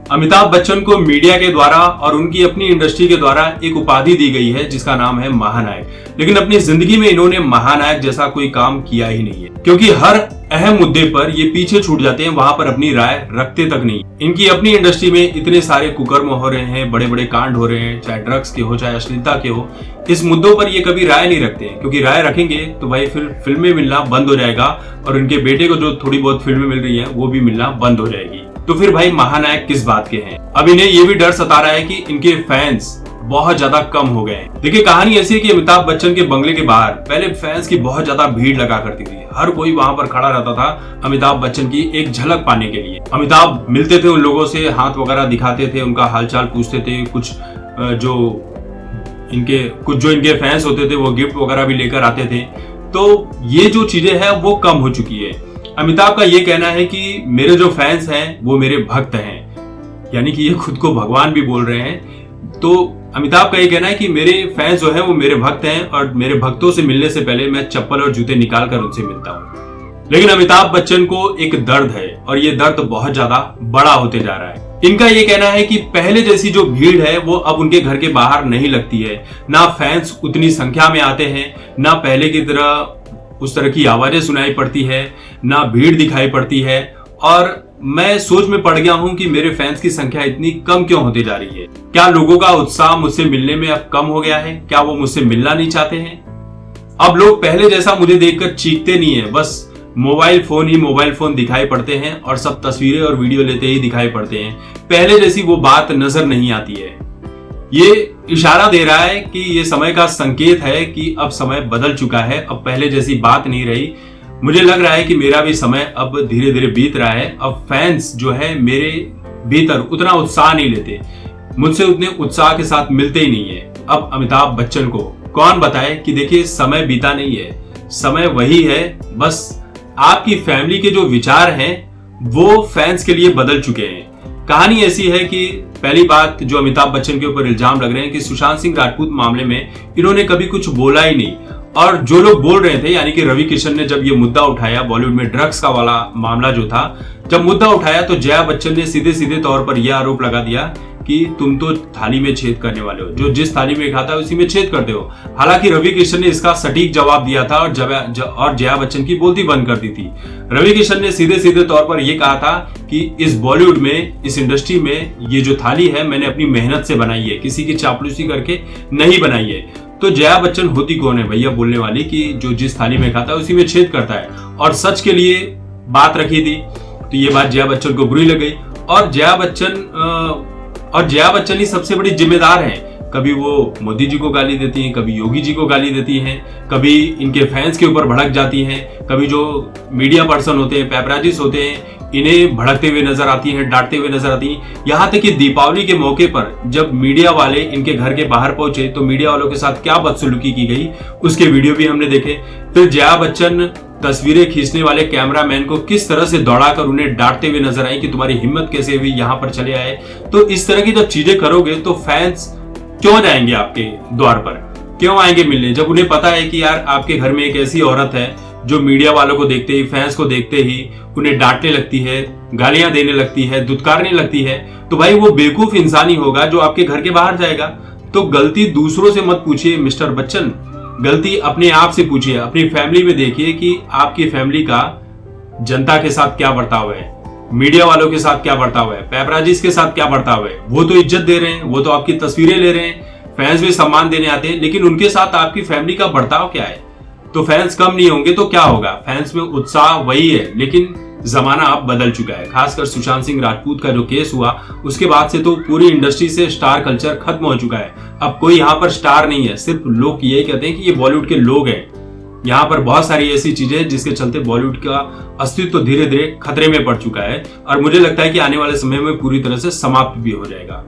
अमिताभ बच्चन को मीडिया के द्वारा और उनकी अपनी इंडस्ट्री के द्वारा एक उपाधि दी गई है जिसका नाम है महानायक, लेकिन अपनी जिंदगी में इन्होंने महानायक जैसा कोई काम किया ही नहीं है, क्योंकि हर अहम मुद्दे पर ये पीछे छूट जाते हैं, वहां पर अपनी राय रखते तक नहीं। इनकी अपनी इंडस्ट्री में इतने सारे कुकर्म हो रहे हैं, बड़े बड़े कांड हो रहे हैं, चाहे ड्रग्स के हो चाहे अश्लीलता के हो, इस मुद्दों पर ये कभी राय नहीं रखते हैं, क्योंकि राय रखेंगे तो भाई फिर फिल्में मिलना बंद हो जाएगा और उनके बेटे को जो थोड़ी बहुत फिल्में मिल रही है वो भी मिलना बंद हो जाएगी। तो फिर भाई महानायक किस बात के हैं? अब इन्हें ये भी डर सता रहा है कि इनके फैंस बहुत ज्यादा कम हो गए हैं। देखिए कहानी ऐसी है कि अमिताभ बच्चन के बंगले के बाहर पहले फैंस की बहुत ज्यादा भीड़ लगा करती थी, हर कोई वहां पर खड़ा रहता था अमिताभ बच्चन की एक झलक पाने के लिए। अमिताभ मिलते थे उन लोगों से, हाथ वगैरह दिखाते थे, उनका हालचाल पूछते थे, कुछ जो इनके फैंस होते थे वो गिफ्ट वगैरह भी लेकर आते थे। तो ये जो चीजें हैं वो कम हो चुकी है। अमिताभ का ये कहना है कि मेरे जो फैंस हैं वो मेरे भक्त हैं, यानी कि ये खुद को भगवान भी बोल रहे हैं। तो अमिताभ का ये कहना है कि मेरे फैंस जो हैं वो मेरे भक्त हैं और मेरे भक्तों से मिलने से पहले मैं चप्पल और जूते निकाल कर उनसे मिलता हूँ। लेकिन अमिताभ बच्चन को एक दर्द है और ये दर्द बहुत ज्यादा बड़ा होते जा रहा है। इनका ये कहना है कि पहले जैसी जो भीड़ है वो अब उनके घर के बाहर नहीं लगती है, ना फैंस उतनी संख्या में आते हैं, ना पहले की तरह उस तरह की आवाजें सुनाई पड़ती है, ना भीड़ दिखाई पड़ती है। और मैं सोच में पड़ गया हूं कि मेरे फैंस की संख्या इतनी कम क्यों होती जा रही है। क्या लोगों का उत्साह मुझसे मिलने में अब कम हो गया है? क्या वो मुझसे मिलना नहीं चाहते हैं? अब लोग पहले जैसा मुझे देखकर चीखते नहीं है, बस मोबाइल फोन दिखाई पड़ते हैं और सब तस्वीरें और वीडियो लेते ही दिखाई पड़ते हैं। पहले जैसी वो बात नजर नहीं आती है। ये इशारा दे रहा है कि ये समय का संकेत है कि अब समय बदल चुका है, अब पहले जैसी बात नहीं रही। मुझे लग रहा है कि मेरा भी समय अब धीरे धीरे बीत रहा है। अब फैंस जो है मेरे भीतर उतना उत्साह नहीं लेते, मुझसे उतने उत्साह के साथ मिलते ही नहीं है। अब अमिताभ बच्चन को कौन बताए कि देखिए समय बीता नहीं है, समय वही है, बस आपकी फैमिली के जो विचार हैं वो फैंस के लिए बदल चुके हैं। कहानी ऐसी है कि पहली बात जो अमिताभ बच्चन के ऊपर इल्जाम लग रहे हैं कि सुशांत सिंह राजपूत मामले में इन्होंने कभी कुछ बोला ही नहीं। और जो लोग बोल रहे थे, यानी कि रवि किशन ने जब ये मुद्दा उठाया, बॉलीवुड में ड्रग्स का वाला मामला जो था, जब मुद्दा उठाया तो जया बच्चन ने सीधे सीधे तौर पर यह आरोप लगा दिया कि तुम तो थाली में छेद करने वाले हो, जो जिस थाली में खाता है उसी में छेद करते हो। हालांकि रवि किशन ने इसका सटीक जवाब दिया था और जया बच्चन की बोलती बंद कर दी थी। रवि किशन ने सीधे सीधे तौर पर यह कहा था कि इस बॉलीवुड में, इस इंडस्ट्री में ये जो थाली है मैंने अपनी मेहनत से बनाई है, किसी की चापलूसी करके नहीं बनाई है। तो जया बच्चन होती कौन है भैया बोलने वाली कि जो जिस थाली में खाता है उसी में छेद करता है, और सच के लिए बात रखी थी। तो ये बात जया बच्चन को बुरी लग गई और जया बच्चन ही सबसे बड़ी जिम्मेदार हैं। कभी वो मोदी जी को गाली देती हैं, कभी योगी जी को गाली देती हैं, कभी इनके फैंस के ऊपर भड़क जाती हैं, कभी जो मीडिया पर्सन होते हैं, पैपराजिस होते हैं, इन्हें भड़कते हुए नजर आती हैं, डांटते हुए नजर आती हैं। यहाँ तक कि दीपावली के मौके पर जब मीडिया वाले इनके घर के बाहर पहुंचे तो मीडिया वालों के साथ क्या बदसलूकी की गई उसके वीडियो भी हमने देखे। फिर जया बच्चन तस्वीरें खींचने वाले कैमरामैन को किस तरह से दौड़ाकर उन्हें डांटते हुए नजर आई कि तुम्हारी हिम्मत कैसे हुई यहाँ पर चले आए। तो इस तरह की जब चीजें करोगे तो फैंस क्यों जाएंगे आपके द्वार पर, क्यों आएंगे मिलने, जब उन्हें पता है कि यार आपके घर में एक ऐसी औरत है जो मीडिया वालों को देखते ही, फैंस को देखते ही उन्हें डांटने लगती है, गालियां देने लगती है, दुत्कारने लगती है। तो भाई वो बेवकूफ इंसान ही होगा जो आपके घर के बाहर जाएगा। तो गलती दूसरों से मत पूछिए मिस्टर बच्चन, गलती अपने आप से पूछिए, अपनी फैमिली में देखिए कि आपकी फैमिली का जनता के साथ क्या बर्ताव है, मीडिया वालों के साथ क्या बर्ताव है, पैपराजिस के साथ क्या बर्ताव है। वो तो इज्जत दे रहे हैं, वो तो आपकी तस्वीरें ले रहे हैं, फैंस भी सम्मान देने आते हैं, लेकिन उनके साथ आपकी फैमिली का बर्ताव क्या है। तो फैंस कम नहीं होंगे तो क्या होगा, फैंस में उत्साह वही है, लेकिन जमाना अब बदल चुका है। खासकर सुशांत सिंह राजपूत का जो केस हुआ उसके बाद से तो पूरी इंडस्ट्री से स्टार कल्चर खत्म हो चुका है। अब कोई यहाँ पर स्टार नहीं है, सिर्फ लोग यही कहते हैं कि ये बॉलीवुड के लोग हैं। यहाँ पर बहुत सारी ऐसी चीजें हैं जिसके चलते बॉलीवुड का अस्तित्व धीरे धीरे खतरे में पड़ चुका है और मुझे लगता है कि आने वाले समय में पूरी तरह से समाप्त भी हो जाएगा।